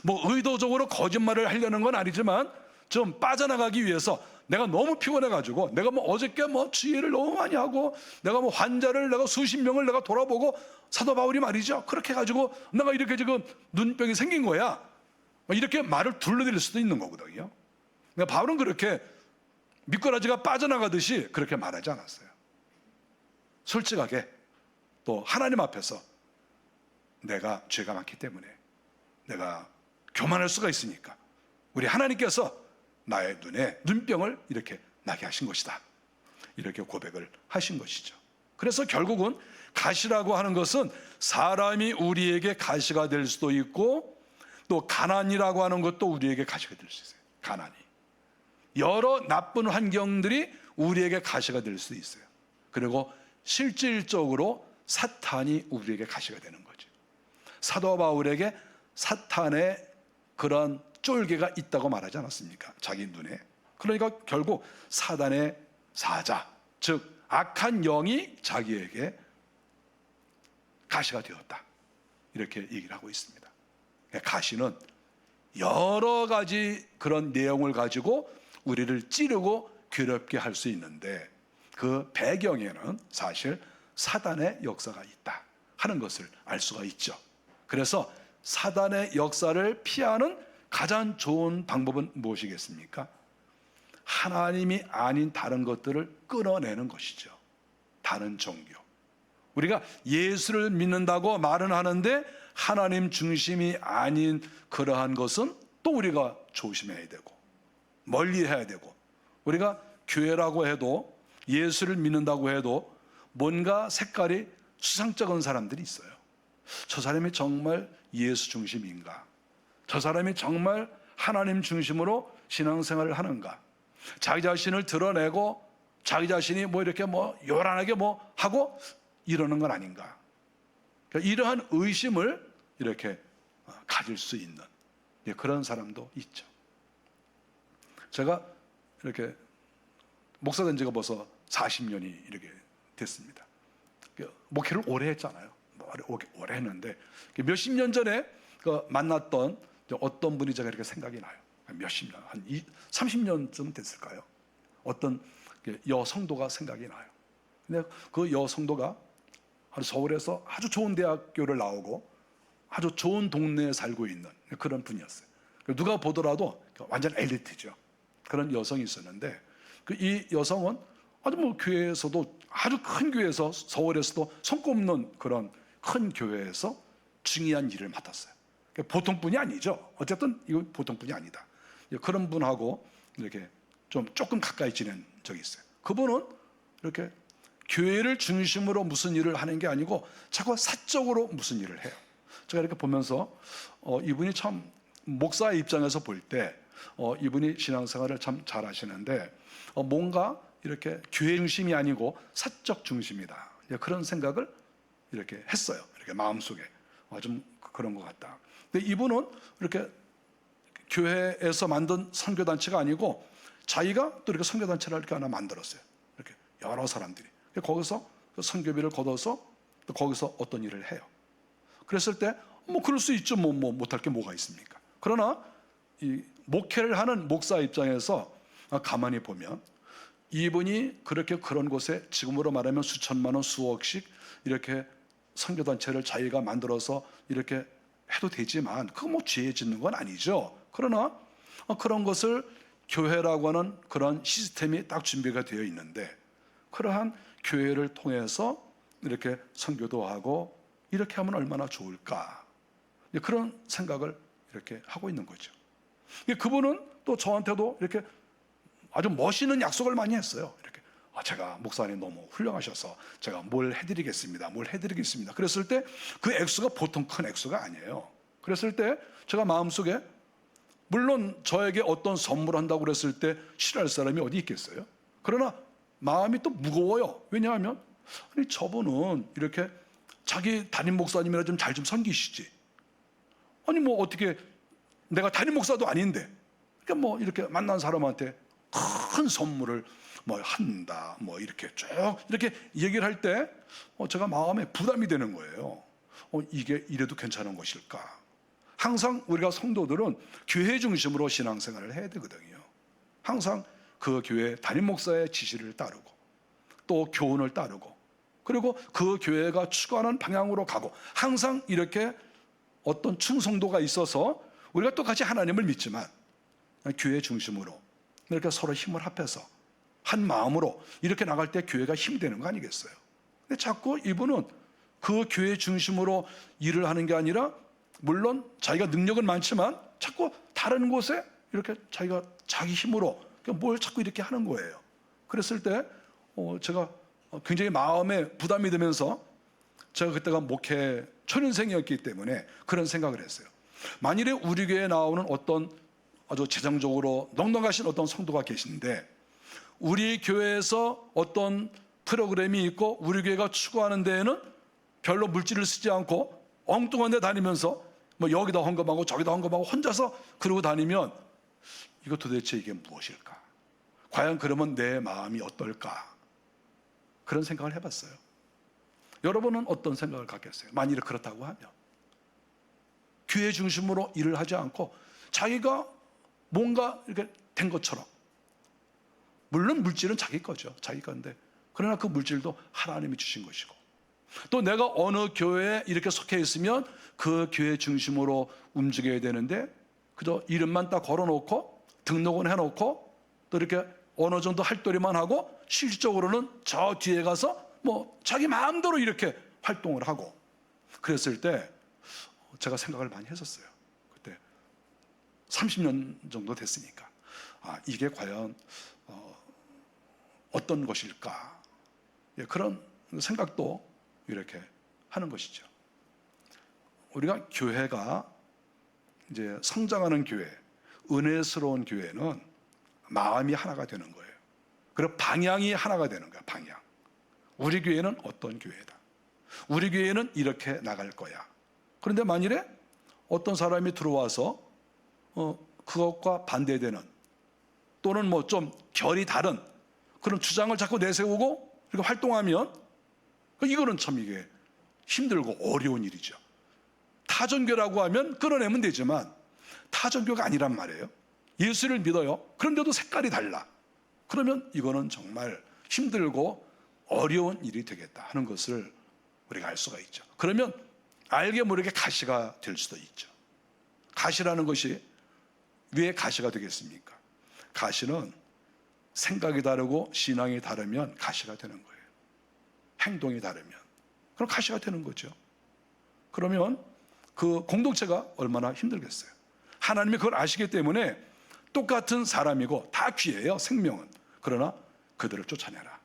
뭐 의도적으로 거짓말을 하려는 건 아니지만 좀 빠져나가기 위해서 내가 너무 피곤해가지고 내가 뭐 어저께 뭐 지혜를 너무 많이 하고 내가 뭐 환자를 내가 수십 명을 내가 돌아보고 사도 바울이 말이죠. 그렇게 해가지고 내가 이렇게 지금 눈병이 생긴 거야. 이렇게 말을 둘러댈 수도 있는 거거든요. 그러니까 바울은 그렇게 미꾸라지가 빠져나가듯이 그렇게 말하지 않았어요. 솔직하게 또 하나님 앞에서 내가 죄가 많기 때문에 내가 교만할 수가 있으니까 우리 하나님께서 나의 눈에 눈병을 이렇게 나게 하신 것이다. 이렇게 고백을 하신 것이죠. 그래서 결국은 가시라고 하는 것은 사람이 우리에게 가시가 될 수도 있고 또 가난이라고 하는 것도 우리에게 가시가 될 수 있어요. 가난이. 여러 나쁜 환경들이 우리에게 가시가 될 수 있어요. 그리고 실질적으로 사탄이 우리에게 가시가 되는 거죠. 사도 바울에게 사탄의 그런 쫄개가 있다고 말하지 않았습니까? 자기 눈에. 그러니까 결국 사단의 사자, 즉 악한 영이 자기에게 가시가 되었다. 이렇게 얘기를 하고 있습니다. 가시는 여러 가지 그런 내용을 가지고 우리를 찌르고 괴롭게 할 수 있는데 그 배경에는 사실 사단의 역사가 있다 하는 것을 알 수가 있죠. 그래서 사단의 역사를 피하는 가장 좋은 방법은 무엇이겠습니까? 하나님이 아닌 다른 것들을 끊어내는 것이죠. 다른 종교. 우리가 예수를 믿는다고 말은 하는데 하나님 중심이 아닌 그러한 것은 또 우리가 조심해야 되고 멀리 해야 되고 우리가 교회라고 해도 예수를 믿는다고 해도 뭔가 색깔이 수상쩍은 사람들이 있어요. 저 사람이 정말 예수 중심인가? 저 사람이 정말 하나님 중심으로 신앙생활을 하는가? 자기 자신을 드러내고 자기 자신이 뭐 이렇게 뭐 요란하게 뭐 하고 이러는 건 아닌가? 그러니까 이러한 의심을 이렇게 가질 수 있는 그런 사람도 있죠. 제가 이렇게 목사 된 지가 벌써 40년이 이렇게 됐습니다. 목회를 오래 했잖아요. 오래 했는데 몇십 년 전에 만났던 어떤 분이 제가 이렇게 생각이 나요. 몇십 년, 한 30년쯤 됐을까요? 어떤 여성도가 생각이 나요. 근데 그 여성도가 서울에서 아주 좋은 대학교를 나오고 아주 좋은 동네에 살고 있는 그런 분이었어요. 누가 보더라도 완전 엘리트죠. 그런 여성이 있었는데 이 여성은 아주 뭐 교회에서도 아주 큰 교회에서 서울에서도 손꼽는 그런 큰 교회에서 중요한 일을 맡았어요. 보통 분이 아니죠. 어쨌든 이건 보통 분이 아니다. 그런 분하고 이렇게 조금 가까이 지낸 적이 있어요. 그분은 이렇게 교회를 중심으로 무슨 일을 하는 게 아니고 자꾸 사적으로 무슨 일을 해요. 제가 이렇게 보면서 이분이 참 목사의 입장에서 볼 때 이분이 신앙생활을 참 잘하시는데 뭔가 이렇게 교회 중심이 아니고 사적 중심이다. 그런 생각을 이렇게 했어요. 이렇게 마음속에 좀 그런 것 같다. 근데 이분은 이렇게 교회에서 만든 선교단체가 아니고 자기가 또 이렇게 선교단체를 이렇게 하나 만들었어요. 이렇게 여러 사람들이 거기서 선교비를 걷어서 또 거기서 어떤 일을 해요. 그랬을 때 뭐 그럴 수 있죠. 뭐 못할 게 뭐가 있습니까? 그러나 이 목회를 하는 목사 입장에서 가만히 보면 이분이 그렇게 그런 곳에 지금으로 말하면 수천만 원, 수억씩 이렇게 선교단체를 자기가 만들어서 이렇게 해도 되지만 그거 뭐 죄 짓는 건 아니죠. 그러나 그런 것을 교회라고 하는 그런 시스템이 딱 준비가 되어 있는데 그러한 교회를 통해서 이렇게 선교도 하고 이렇게 하면 얼마나 좋을까? 그런 생각을 이렇게 하고 있는 거죠. 그분은 또 저한테도 이렇게 아주 멋있는 약속을 많이 했어요. 이렇게 제가 목사님 너무 훌륭하셔서 제가 뭘 해드리겠습니다. 그랬을 때 그 액수가 보통 큰 액수가 아니에요. 그랬을 때 제가 마음속에 물론 저에게 어떤 선물을 한다고 그랬을 때 싫어할 사람이 어디 있겠어요? 그러나 마음이 또 무거워요. 왜냐하면 아니 저분은 이렇게 자기 담임 목사님이라 좀 잘 좀 섬기시지. 아니 뭐 어떻게 내가 담임 목사도 아닌데 그러니까 뭐 이렇게 만난 사람한테 큰 선물을 뭐 한다 뭐 이렇게 쭉 이렇게 얘기를 할 때 제가 마음에 부담이 되는 거예요. 이게 이래도 괜찮은 것일까? 항상 우리가 성도들은 교회 중심으로 신앙생활을 해야 되거든요. 항상 그 교회 담임 목사의 지시를 따르고 또 교훈을 따르고 그리고 그 교회가 추구하는 방향으로 가고 항상 이렇게 어떤 충성도가 있어서 우리가 똑같이 하나님을 믿지만 교회 중심으로 이렇게 서로 힘을 합해서 한 마음으로 이렇게 나갈 때 교회가 힘이 되는 거 아니겠어요? 근데 자꾸 이분은 그 교회 중심으로 일을 하는 게 아니라 물론 자기가 능력은 많지만 자꾸 다른 곳에 이렇게 자기가 자기 힘으로 뭘 자꾸 이렇게 하는 거예요. 그랬을 때 제가 굉장히 마음에 부담이 되면서 제가 그때가 목회 초년생이었기 때문에 그런 생각을 했어요. 만일에 우리 교회에 나오는 어떤 아주 재정적으로 넉넉하신 어떤 성도가 계신데 우리 교회에서 어떤 프로그램이 있고 우리 교회가 추구하는 데에는 별로 물질을 쓰지 않고 엉뚱한 데 다니면서 뭐 여기다 헌금하고 저기다 헌금하고 혼자서 그러고 다니면 이거 도대체 이게 무엇일까? 과연 그러면 내 마음이 어떨까? 그런 생각을 해봤어요. 여러분은 어떤 생각을 갖겠어요? 만일에 그렇다고 하면 교회 중심으로 일을 하지 않고 자기가 뭔가 이렇게 된 것처럼 물론 물질은 자기 거죠. 자기 건데 그러나 그 물질도 하나님이 주신 것이고 또 내가 어느 교회에 이렇게 속해 있으면 그 교회 중심으로 움직여야 되는데 그저 이름만 딱 걸어놓고 등록은 해놓고 또 이렇게 어느 정도 할도리만 하고 실질적으로는 저 뒤에 가서 뭐 자기 마음대로 이렇게 활동을 하고 그랬을 때 제가 생각을 많이 했었어요. 그때 30년 정도 됐으니까 이게 과연 어떤 것일까? 그런 생각도 이렇게 하는 것이죠. 우리가 교회가 이제 성장하는 교회, 은혜스러운 교회는 마음이 하나가 되는 거예요. 그리고 방향이 하나가 되는 거야. 방향. 우리 교회는 어떤 교회다. 우리 교회는 이렇게 나갈 거야. 그런데 만일에 어떤 사람이 들어와서 그것과 반대되는 또는 뭐 좀 결이 다른 그런 주장을 자꾸 내세우고 그리고 활동하면 이거는 참 이게 힘들고 어려운 일이죠. 타종교라고 하면 끊어내면 되지만 타종교가 아니란 말이에요. 예수를 믿어요. 그런데도 색깔이 달라. 그러면 이거는 정말 힘들고 어려운 일이 되겠다 하는 것을 우리가 알 수가 있죠. 그러면 알게 모르게 가시가 될 수도 있죠. 가시라는 것이 왜 가시가 되겠습니까? 가시는 생각이 다르고 신앙이 다르면 가시가 되는 거예요. 행동이 다르면. 그럼 가시가 되는 거죠. 그러면 그 공동체가 얼마나 힘들겠어요. 하나님이 그걸 아시기 때문에 똑같은 사람이고 다 귀해요, 생명은. 그러나 그들을 쫓아내라.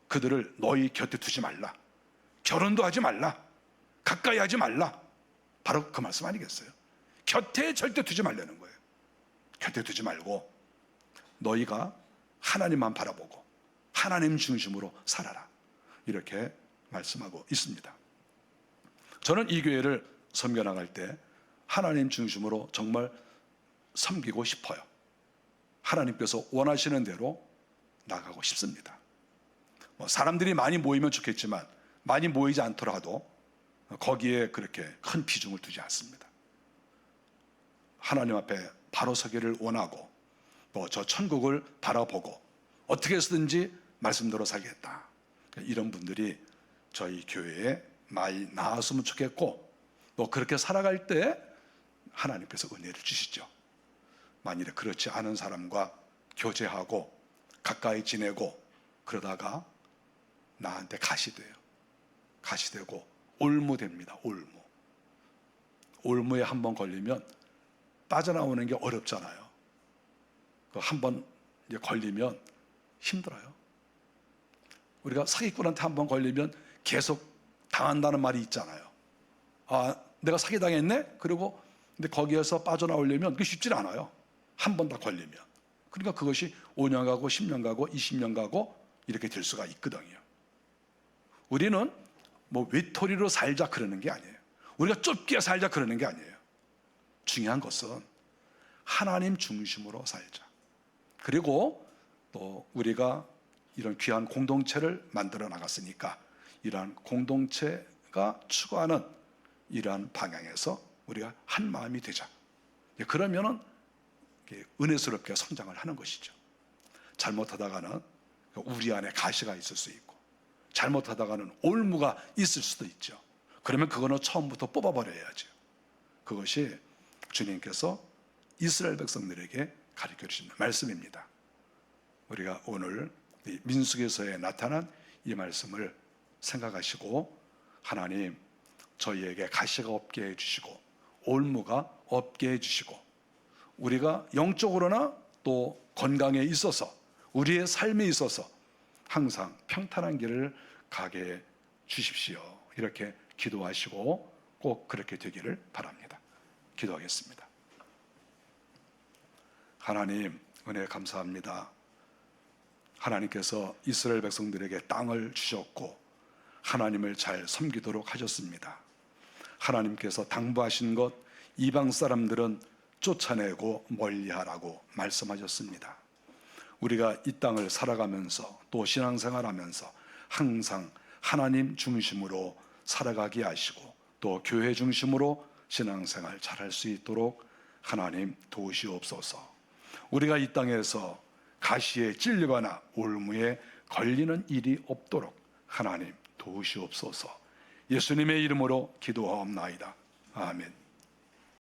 그들을 너희 곁에 두지 말라. 결혼도 하지 말라. 가까이 하지 말라. 바로 그 말씀 아니겠어요? 곁에 절대 두지 말라는 거예요. 곁에 두지 말고 너희가 하나님만 바라보고 하나님 중심으로 살아라. 이렇게 말씀하고 있습니다. 저는 이 교회를 섬겨나갈 때 하나님 중심으로 정말 섬기고 싶어요. 하나님께서 원하시는 대로 나가고 싶습니다. 사람들이 많이 모이면 좋겠지만 많이 모이지 않더라도 거기에 그렇게 큰 비중을 두지 않습니다. 하나님 앞에 바로 서기를 원하고 또 저 천국을 바라보고 어떻게 해서든지 말씀대로 살겠다. 이런 분들이 저희 교회에 많이 나왔으면 좋겠고 또 그렇게 살아갈 때 하나님께서 은혜를 주시죠. 만일에 그렇지 않은 사람과 교제하고 가까이 지내고 그러다가 나한테 가시돼요. 가시되고 올무됩니다. 올무에 한번 걸리면 빠져나오는 게 어렵잖아요. 한번 걸리면 힘들어요. 우리가 사기꾼한테 한번 걸리면 계속 당한다는 말이 있잖아요. 내가 사기당했네? 그리고 근데 거기에서 빠져나오려면 그게 쉽지 않아요. 한 번 다 걸리면. 그러니까 그것이 5년 가고 10년 가고 20년 가고 이렇게 될 수가 있거든요. 우리는 뭐 외톨이로 살자 그러는 게 아니에요. 우리가 좁게 살자 그러는 게 아니에요. 중요한 것은 하나님 중심으로 살자. 그리고 또 우리가 이런 귀한 공동체를 만들어 나갔으니까 이러한 공동체가 추구하는 이러한 방향에서 우리가 한 마음이 되자. 그러면은 은혜스럽게 성장을 하는 것이죠. 잘못하다가는 우리 안에 가시가 있을 수 있고 잘못하다가는 올무가 있을 수도 있죠. 그러면 그거는 처음부터 뽑아버려야죠. 그것이 주님께서 이스라엘 백성들에게 가르쳐 주시는 말씀입니다. 우리가 오늘 민수기서에 나타난 이 말씀을 생각하시고 하나님 저희에게 가시가 없게 해주시고 올무가 없게 해주시고 우리가 영적으로나 또 건강에 있어서 우리의 삶에 있어서 항상 평탄한 길을 가게 해 주십시오. 이렇게 기도하시고 꼭 그렇게 되기를 바랍니다. 기도하겠습니다. 하나님 은혜 감사합니다. 하나님께서 이스라엘 백성들에게 땅을 주셨고 하나님을 잘 섬기도록 하셨습니다. 하나님께서 당부하신 것 이방 사람들은 쫓아내고 멀리하라고 말씀하셨습니다. 우리가 이 땅을 살아가면서 또 신앙생활하면서 항상 하나님 중심으로 살아가게 하시고 또 교회 중심으로 신앙생활 잘할 수 있도록 하나님 도우시옵소서. 우리가 이 땅에서 가시에 찔리거나 올무에 걸리는 일이 없도록 하나님 도우시옵소서. 예수님의 이름으로 기도하옵나이다. 아멘.